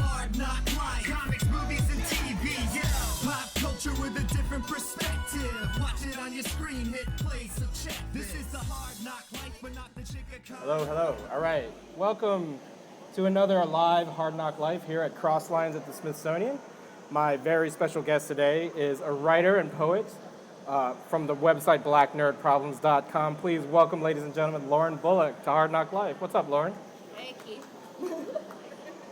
Hard NOC Life. Comics, movies, and TV, yeah. Pop culture with a different perspective. Watch it on your screen, hit play, so check this. This is the Hard NOC Life, but not the Chicago. Hello. All right. Welcome to another live Hard NOC Life here at CrossLines at the Smithsonian. My very special guest today is a writer and poet from the website blacknerdproblems.com. Please welcome, ladies and gentlemen, Lauren Bullock to Hard NOC Life. What's up, Lauren? Hey, Keith.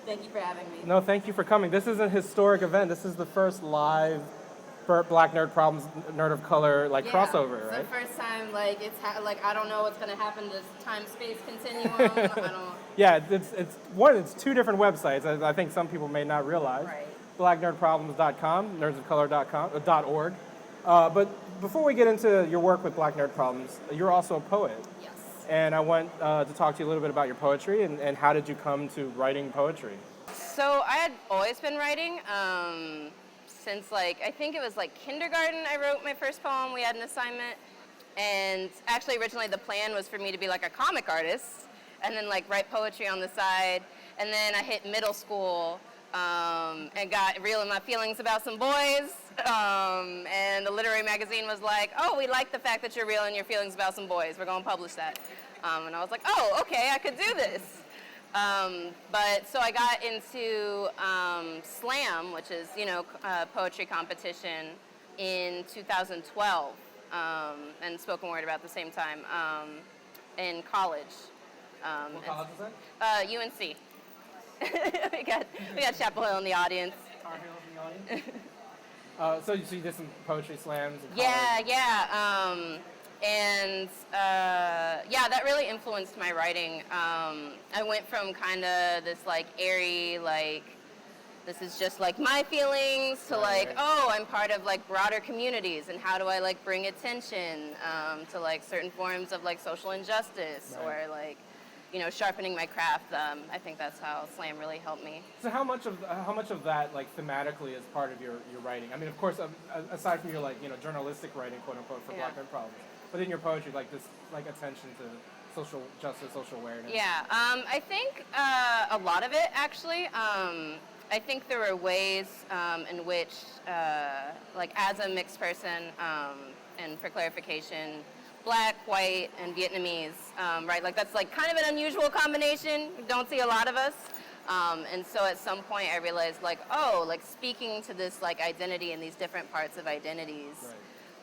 Thank you for having me. No, thank you for coming. This is a historic event. This is the first live Black Nerd Problems, Nerd of Color, crossover, right? It's the first time, I don't know what's going to happen to time-space continuum. Yeah, it's two different websites. I think some people may not realize. Right. BlackNerdProblems.com, nerdsofcolor.org. But before we get into your work with Black Nerd Problems, you're also a poet. Yes. And I want to talk to you a little bit about your poetry and how did you come to writing poetry? So I had always been writing since I think it was kindergarten. I wrote my first poem. We had an assignment. And actually originally the plan was for me to be a comic artist and then write poetry on the side. And then I hit middle school and got real in my feelings about some boys. And the literary magazine was like, oh, we like the fact that you're real in your feelings about some boys. We're going to publish that. And I was like, oh, okay, I could do this. But so I got into slam, which is, a poetry competition in 2012, and spoken word about the same time in college. What college was that? UNC. we got Chapel Hill in the audience. Tar Heels in the audience. So you did some poetry slams? Yeah. That really influenced my writing. I went from kind of this airy, this is just my feelings to right. Oh, I'm part of broader communities, and how do I bring attention to certain forms of social injustice, right. or sharpening my craft. I think that's how slam really helped me. So how much of that thematically is part of your writing? I mean, of course, aside from your journalistic writing, quote unquote, for Black Nerd Problems, but in your poetry, this attention to social justice, social awareness. Yeah, I think a lot of it actually. I think there were ways in which, as a mixed person, and for clarification, Black, white, and Vietnamese, right? That's kind of an unusual combination. You don't see a lot of us. And so at some point I realized speaking to this identity and these different parts of identities,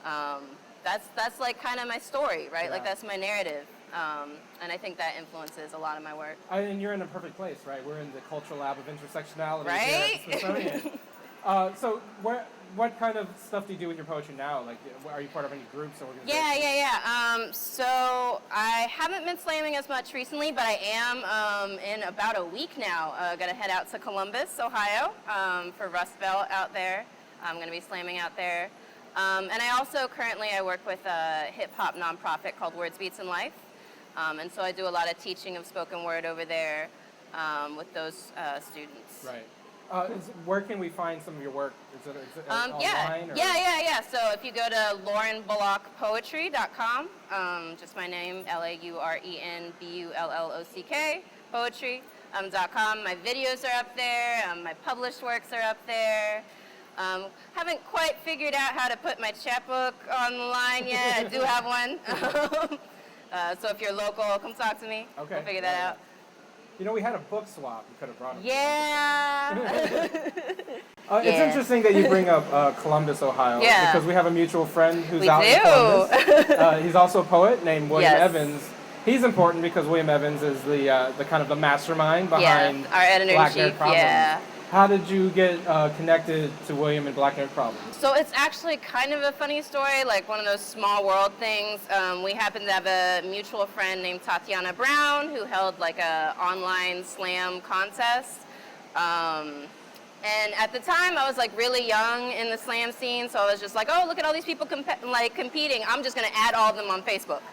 right. That's kind of my story, right? Yeah. That's my narrative. And I think that influences a lot of my work. And you're in a perfect place, right? We're in the Cultural Lab of Intersectionality right? here at the Smithsonian. So what kind of stuff do you do with your poetry now? Are you part of any groups or organizations? Yeah. So I haven't been slamming as much recently, but I am in about a week now. Gonna head out to Columbus, Ohio, for Rust Belt out there. I'm gonna be slamming out there. And I also currently work with a hip hop nonprofit called Words, Beats, and Life. And so I do a lot of teaching of spoken word over there with those students. Right. Where can we find some of your work? Is it online? Yeah. So if you go to laurenbullockpoetry.com, just my name, LaurenBullock, poetry.com. My videos are up there. My published works are up there. Haven't quite figured out how to put my chapbook online yet. I do have one. So if you're local, come talk to me. Okay. We'll figure that out. We had a book swap. You could have brought it. Yeah. It's interesting that you bring up Columbus, Ohio, because we have a mutual friend who's out in Columbus. He's also a poet named William Evans. He's important because William Evans is the kind of the mastermind behind our editor-in-chief. Black Nerd Problems. How did you get connected to William and Black Nerd Problems? So it's actually kind of a funny story, one of those small world things. We happen to have a mutual friend named Tatiana Brown who held a online slam contest. And at the time I was really young in the slam scene, so I was just oh, look at all these people competing. I'm just gonna add all of them on Facebook.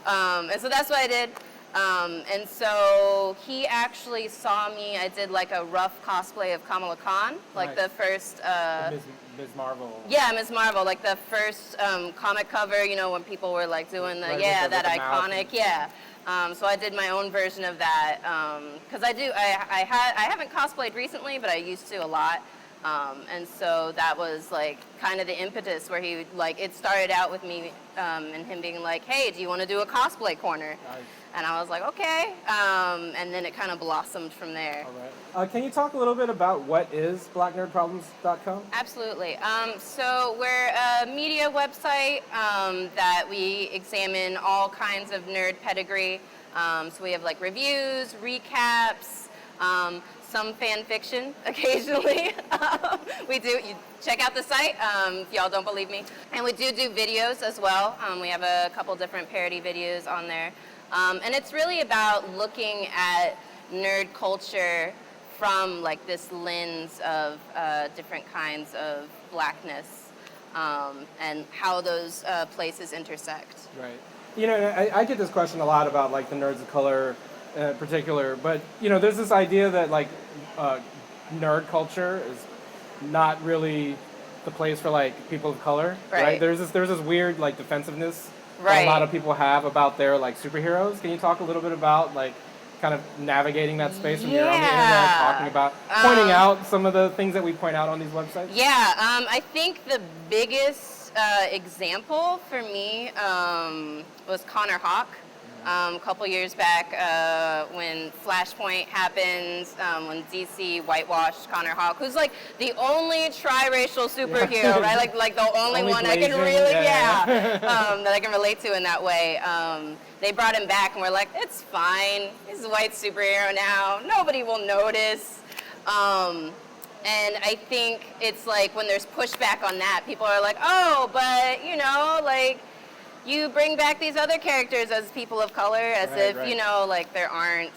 And so that's what I did. And so he actually saw me. I did like a rough cosplay of Kamala Khan, like Nice. the first. Ms. Marvel. Yeah, Ms. Marvel, like the first comic cover. You know, when people were like doing the Right, that with the mouth iconic, and- yeah. So I did my own version of that because I haven't cosplayed recently, but I used to a lot. And so that was like kind of the impetus where he like it started out with me and him being like, hey, do you want to do a cosplay corner? Nice. And I was like, okay. And then it kind of blossomed from there. All right. Can you talk a little bit about what is blacknerdproblems.com? Absolutely. So we're a media website that we examine all kinds of nerd pedigree. So we have like reviews, recaps, some fan fiction occasionally. We do. You check out the site if y'all don't believe me. And we do videos as well. We have a couple different parody videos on there. And it's really about looking at nerd culture from like this lens of different kinds of blackness and how those places intersect. Right. You know, I get this question a lot about like the nerds of color in particular, but you know, there's this idea that like nerd culture is not really the place for like people of color, right? There's this weird like defensiveness that a lot of people have about their like superheroes. Can you talk a little bit about like kind of navigating that space when you're on the internet, talking about, pointing out some of the things that we point out on these websites? Yeah, I think the biggest example for me was Connor Hawk. A couple years back when Flashpoint happened, when DC whitewashed Connor Hawk, who's like the only triracial superhero, right? Like the only one I can really, that I can relate to in that way. They brought him back and we're like, it's fine. He's a white superhero now. Nobody will notice. And I think it's like when there's pushback on that, people are like, oh, but you know, like, you bring back these other characters as people of color, as if, you know, like there aren't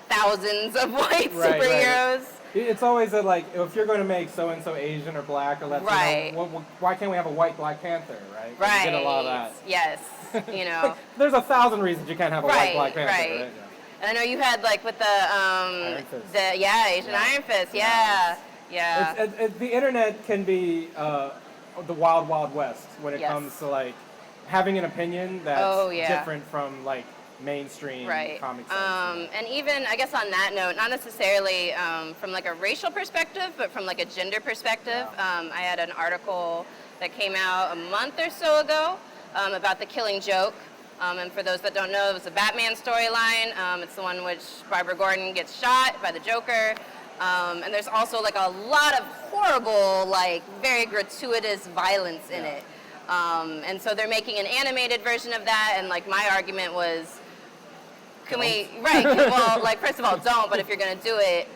thousands of white superheroes. It's always that, like, if you're going to make so-and-so Asian or black or Latino, why can't we have a white Black Panther, right? You get a lot of that. Yes, you know. There's 1,000 reasons you can't have a white Black Panther, right? Yeah. And I know you had, like, with the, Asian Iron Fist, yeah. The internet can be the wild, wild west when it comes to, like, having an opinion that's different from like mainstream comic sites. And even I guess on that note, not necessarily from like a racial perspective, but from like a gender perspective. I had an article that came out a month or so ago about The Killing Joke. And for those that don't know, it was a Batman storyline. It's the one which Barbara Gordon gets shot by the Joker. And there's also like a lot of horrible, like very gratuitous violence in it. And so they're making an animated version of that, and like my argument was, well, like first of all, don't, but if you're gonna do it,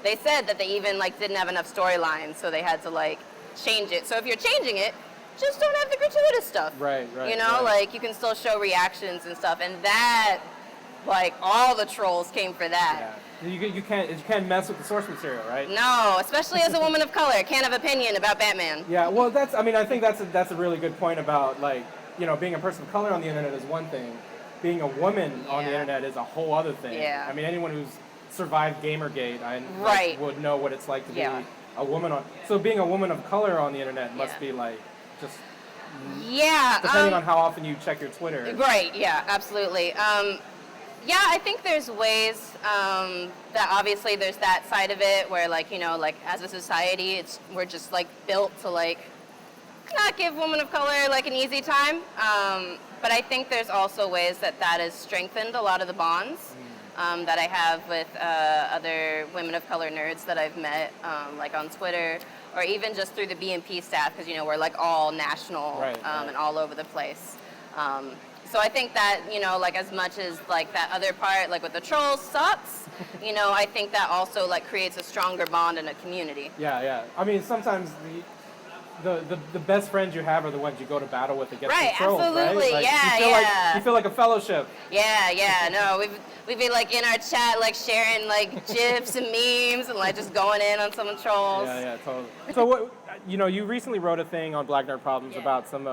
they said that they even like didn't have enough storylines, so they had to like change it. So if you're changing it, just don't have the gratuitous stuff. You know, like you can still show reactions and stuff, and that, like all the trolls came for that. You can't mess with the source material, right? No, especially as a woman of color, can't have opinion about Batman. Yeah, well, I think that's a really good point about like, you know, being a person of color on the internet is one thing, being a woman on the internet is a whole other thing. I mean, anyone who's survived Gamergate, would know what it's like to be a woman on. So being a woman of color on the internet must be like just. Depending on how often you check your Twitter. Right. Yeah. Absolutely. Yeah, I think there's ways that obviously there's that side of it where like, you know, like as a society, we're just like built to like not give women of color like an easy time. But I think there's also ways that has strengthened a lot of the bonds that I have with other women of color nerds that I've met, like on Twitter or even just through the BNP staff, because, you know, we're like all national and all over the place. So I think that, you know, like as much as like that other part, like with the trolls sucks, you know, I think that also like creates a stronger bond in a community. Yeah. I mean, sometimes the best friends you have are the ones you go to battle with against the trolls, absolutely. Right? Like, you feel like a fellowship. Yeah. No, we'd be like in our chat, like sharing like gifs and memes and like just going in on some trolls. Yeah, totally. So what, you know, you recently wrote a thing on Black Nerd Problems about some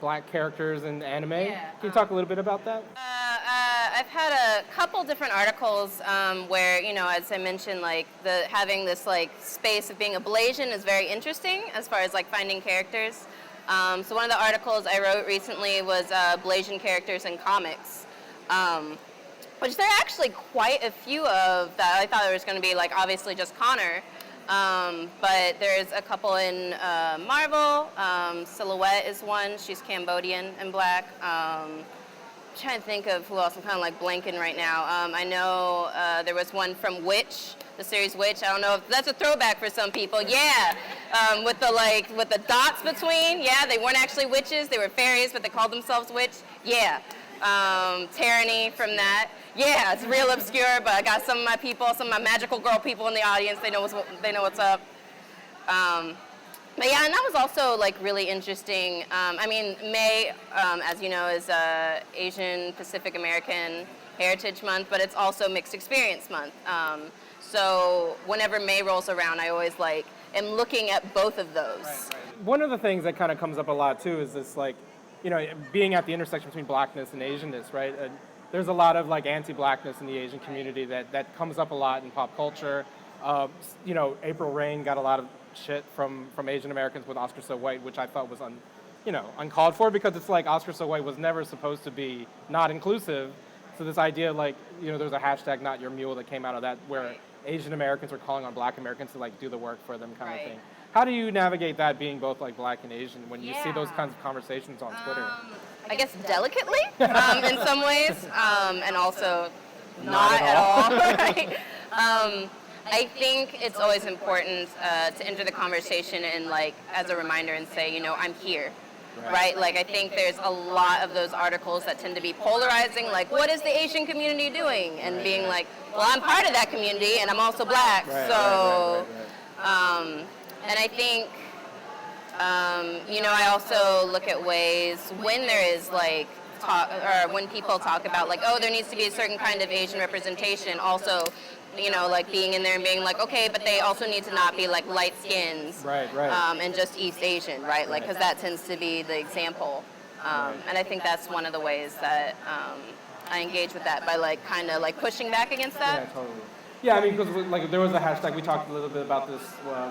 black characters in anime. Yeah, Can you talk a little bit about that? I've had a couple different articles where, as I mentioned, like having this like space of being a Blasian is very interesting as far as like finding characters. So one of the articles I wrote recently was Blasian characters in comics, which there are actually quite a few of that. I thought there was going to be like obviously just Connor, but there's a couple in Marvel. Silhouette is one. She's Cambodian and black. Trying to think of who else. I'm kind of like blanking right now. I know there was one from Witch, the series Witch. I don't know if that's a throwback for some people. Yeah, with the dots between. Yeah, they weren't actually witches. They were fairies, but they called themselves Witch. Yeah, Tyranny from that. Yeah, it's real obscure, but I got some of my people, some of my magical girl people in the audience. They know what's up. But yeah, and that was also like really interesting. I mean, May, as you know, is Asian Pacific American Heritage Month, but it's also Mixed Experience Month. So whenever May rolls around, I always like am looking at both of those. Right. One of the things that kind of comes up a lot too is this like, being at the intersection between blackness and Asianness, right? There's a lot of like anti-blackness in the Asian community that comes up a lot in pop culture. April Rain got a lot of shit from Asian Americans with Oscar So White, which I thought was uncalled for, because it's like Oscar So White was never supposed to be not inclusive. So this idea like, there's a hashtag Not Your Mule that came out of that where Asian Americans were calling on black Americans to like do the work for them kind of thing. How do you navigate that being both like black and Asian when you see those kinds of conversations on Twitter? I guess delicately in some ways, and also not at all. Right? I think it's always important to enter the conversation and like as a reminder and say, I'm here. Right? Like I think there's a lot of those articles that tend to be polarizing, like what is the Asian community doing? And being like, well, I'm part of that community and I'm also black. And I think, I also look at ways when there is like talk, or when people talk about like, oh, there needs to be a certain kind of Asian representation, also, like being in there and being like, okay, but they also need to not be like light skins, and just East Asian, right? Like, because that tends to be the example. And I think that's one of the ways that I engage with that, by like kind of like pushing back against that. Yeah, totally. Yeah, I mean, because like there was a hashtag, we talked a little bit about this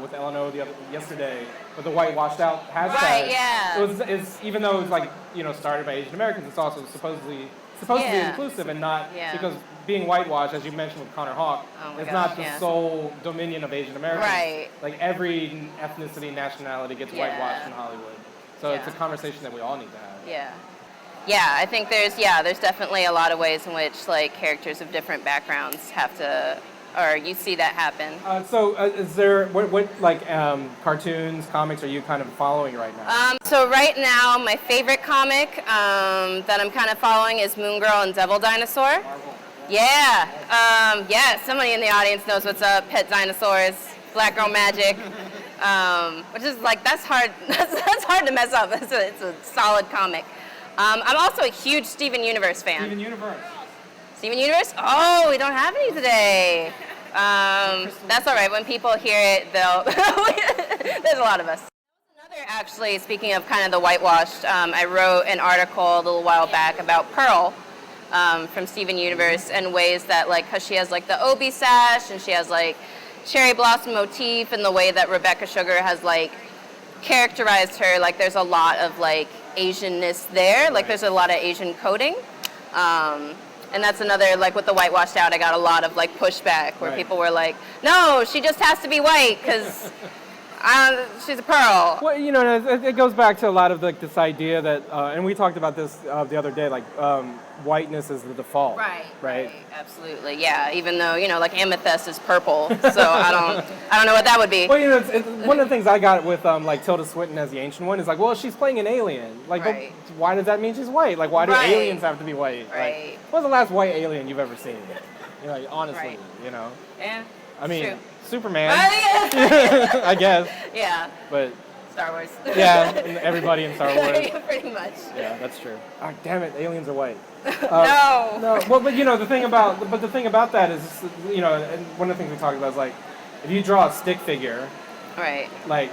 with LNO yesterday, with the white washed out hashtag. Right, yeah. It's even though it's like, started by Asian Americans, it's also supposed to be inclusive and not, because being whitewashed, as you mentioned with Connor Hawk, is not the sole dominion of Asian Americans. Right. Like every ethnicity, nationality gets whitewashed in Hollywood. So it's a conversation that we all need to have. Yeah. Yeah, I think there's definitely a lot of ways in which like characters of different backgrounds have to, or you see that happen. Is there, what cartoons, comics are you kind of following right now? So right now, my favorite comic that I'm kind of following is Moon Girl and Devil Dinosaur. Marvel. Yeah, somebody in the audience knows what's up. Pet dinosaurs, Black Girl Magic, which is like, that's hard, that's hard to mess up. It's a solid comic. I'm also a huge Steven Universe fan. Steven Universe. Steven Universe? Oh, we don't have any today. That's all right. When people hear it, they'll... There's a lot of us. Another, actually, speaking of kind of the whitewashed, I wrote an article a little while back about Pearl from Steven Universe, and ways that, like, because she has, like, the Obi sash, and she has, like, cherry blossom motif, and the way that Rebecca Sugar has, like, characterized her, like, there's a lot of, like, Asianness there. Like, there's a lot of Asian coding. And that's another, like, with the whitewashed out, I got a lot of, like, pushback where people were like, no, she just has to be white because she's a pearl. Well, it goes back to a lot of, like, this idea that, and we talked about this the other day, like, whiteness is the default. Right. Absolutely, yeah. Even though, like, amethyst is purple, so I don't know what that would be. Well, it's one of the things I got with, like, Tilda Swinton as the Ancient One is like, well, she's playing an alien. Like, why does that mean she's white? Like, why do aliens have to be white? Right. Like, what's the last white alien you've ever seen? Like, honestly, Yeah. I mean, true. Superman. I guess. Yeah. But Star Wars. Yeah, everybody in Star Wars. Pretty much. Yeah, that's true. Oh, damn it, aliens are white. No. No. Well, but the thing about that is, and one of the things we talked about is like, if you draw a stick figure, right, like,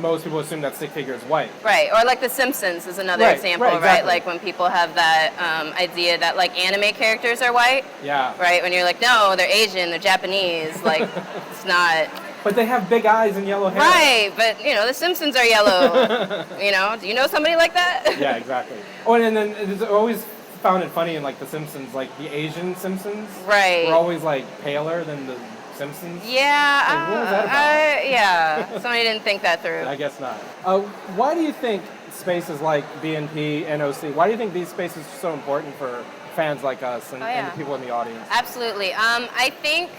most people assume that stick figure is white. Right, or like The Simpsons is another example, right, exactly. Like when people have that idea that like anime characters are white. Yeah. Right, when you're like, no, they're Asian, they're Japanese, like it's not. But they have big eyes and yellow hair. Right, but The Simpsons are yellow. Do you know somebody like that? Yeah, exactly. Oh, and then it's always found it funny in like The Simpsons, like the Asian Simpsons. Right. Were always like paler than the Simpsons. Yeah. Like, what was that about? Yeah. Somebody didn't think that through. I guess not. Why do you think spaces like BNPNOC, why do you think these spaces are so important for fans like us and the people in the audience? Absolutely. I think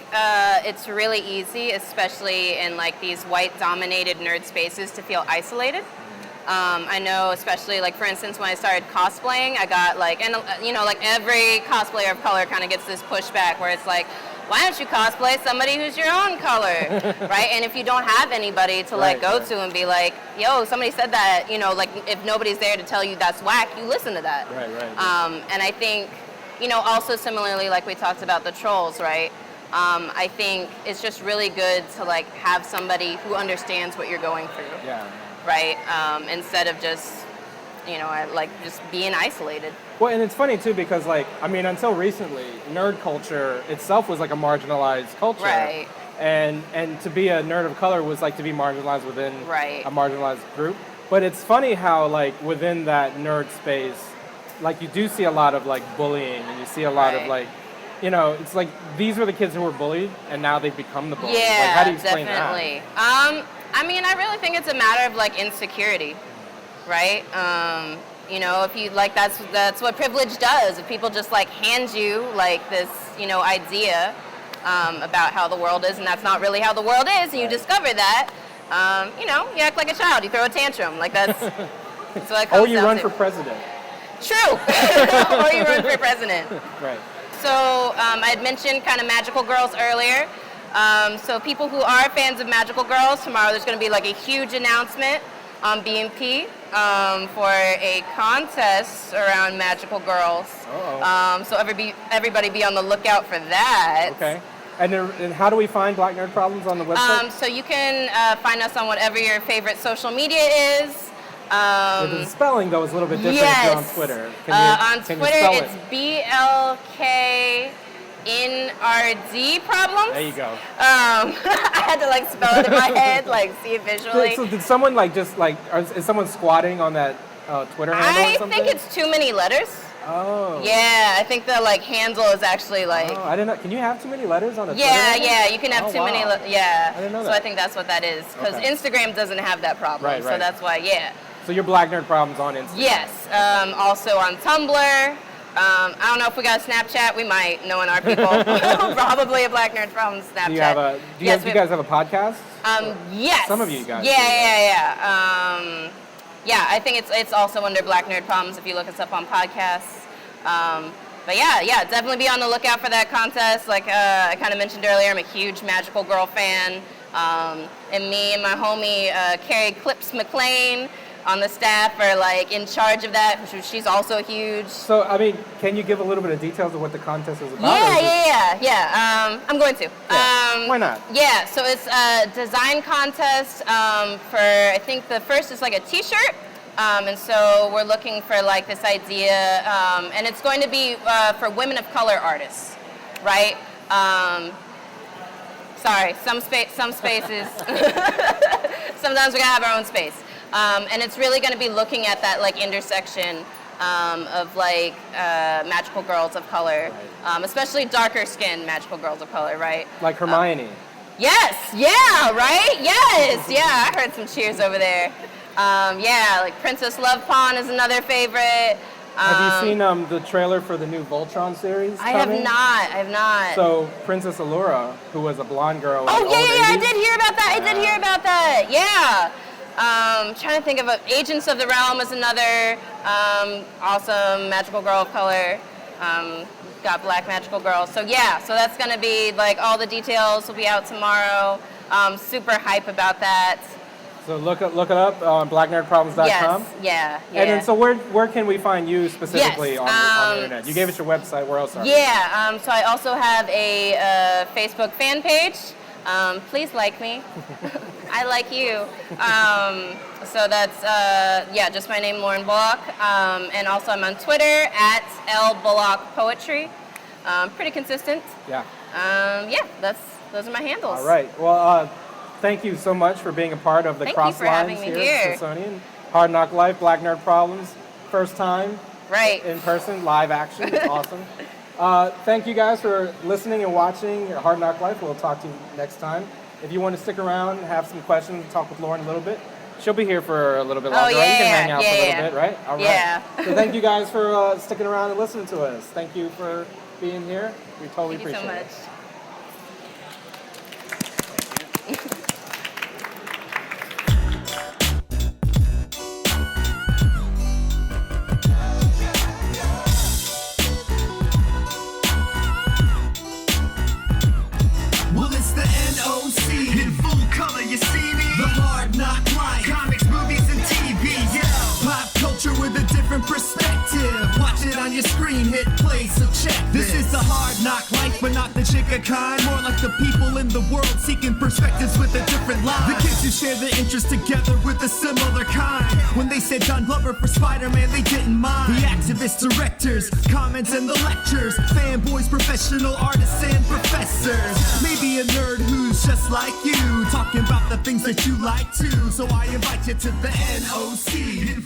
it's really easy, especially in like these white-dominated nerd spaces, to feel isolated. I know, especially like for instance, when I started cosplaying, I got like, and like every cosplayer of color kind of gets this pushback where it's like, why don't you cosplay somebody who's your own color, right? And if you don't have anybody to like go to and be like, yo, somebody said that, like if nobody's there to tell you that's whack, you listen to that. Right. And I think, also similarly, like we talked about the trolls, right? I think it's just really good to like have somebody who understands what you're going through. Yeah. Right? Instead of just, like just being isolated. Well, and it's funny too because like, I mean, until recently, nerd culture itself was like a marginalized culture. Right. And to be a nerd of color was like to be marginalized within Right. a marginalized group. But it's funny how like within that nerd space, like you do see a lot of like bullying and you see a lot of like, it's like these were the kids who were bullied and now they've become the bullies. Yeah, like, how do you explain definitely. that? I mean, I really think it's a matter of like insecurity, right? If you like, that's what privilege does. If people just like hand you like this, idea about how the world is, and that's not really how the world is, and you discover that, you act like a child, you throw a tantrum, like that's what it comes Or you down run to. for president. True. Or you run for president. Right. So I had mentioned kind of magical girls earlier. So people who are fans of magical girls, tomorrow there's going to be like a huge announcement on BNP for a contest around magical girls. So everybody be on the lookout for that. Okay. And how do we find Black Nerd Problems on the website? So you can find us on whatever your favorite social media is. The spelling though is a little bit different if you're on Twitter. On Twitter it's BLKNRD Problems. There you go. I had to like spell it in my head, like see it visually. So did someone like just like is someone squatting on that Twitter handle or something? I think it's too many letters. Oh. Yeah, I think the like handle is actually like. Oh, I didn't know. Can you have too many letters on a Twitter? Yeah, you can have too many. Yeah. I didn't know that. So I think that's what that is, because Instagram doesn't have that problem. Right. So that's why, So you're Black Nerd Problems on Instagram. Yes. Also on Tumblr. I don't know if we got a Snapchat. We might, knowing our people. Probably a Black Nerd Problems Snapchat. Do you guys have a podcast? Yes. Some of you guys. Yeah. I think it's also under Black Nerd Problems if you look us up on podcasts. But yeah, definitely be on the lookout for that contest. Like I kind of mentioned earlier, I'm a huge Magical Girl fan. And me and my homie Carrie Clips McLean on the staff are like in charge of that. She's also huge. So, I mean, can you give a little bit of details of what the contest is about? Yeah. I'm going to. Yeah. Why not? Yeah, so it's a design contest for, I think the first is like a t-shirt. And so we're looking for like this idea, and it's going to be for women of color artists, right? Sorry, some spaces. Sometimes we gotta have our own space. And it's really going to be looking at that like intersection of like magical girls of color, especially darker skinned magical girls of color, right? Like Hermione. Yes, yeah, right? Yes, yeah, I heard some cheers over there. Like Princess Love Pawn is another favorite. Have you seen the trailer for the new Voltron series? I have not. So Princess Allura, who was a blonde girl. Oh yeah, I did hear about that. Yeah. Trying to think of Agents of the Realm is another awesome magical girl of color. Got Black magical girl. So that's gonna be like all the details will be out tomorrow. Super hype about that. So look it up on blacknerdproblems.com. Yes, yeah. And then so where can we find you specifically on the internet? You gave us your website. Where else are you? Yeah. So I also have a Facebook fan page. Please like me. I like you. So that's, just my name, Lauren Bullock. And also I'm on Twitter at @LBullockPoetry. Pretty consistent. Yeah. Those are my handles. All right. Well, thank you so much for being a part of the Thank you for having CrossLines me here here. at Smithsonian. Hard NOC Life, Black Nerd Problems. First time. Right. In person, live action. Awesome. Thank you guys for listening and watching Hard NOC Life. We'll talk to you next time. If you want to stick around, have some questions, talk with Lauren a little bit. She'll be here for a little bit longer. Yeah, right? You can hang out for a little yeah. bit, right? All right. Yeah. So thank you guys for sticking around and listening to us. Thank you for being here. We totally Thank you so appreciate much. it. Well, it's the NOC in full color, you see me? The Hard NOC Life, comics, movies, and TV, yeah. Pop culture with a different perspective. Watch it on your screen, hit play, so check this. This is the Hard NOC Life, but not the chica kind. More like the people in the world seeking perspectives with a different line. The kids who share their interests together with a similar kind. When they said Don Glover for Spider-Man, they didn't mind. The activists, directors, comments, and the lectures. Fanboys, professional artists, and professors. Maybe a nerd who's just like you, talking about the things that you like too. So I invite you to the NOC.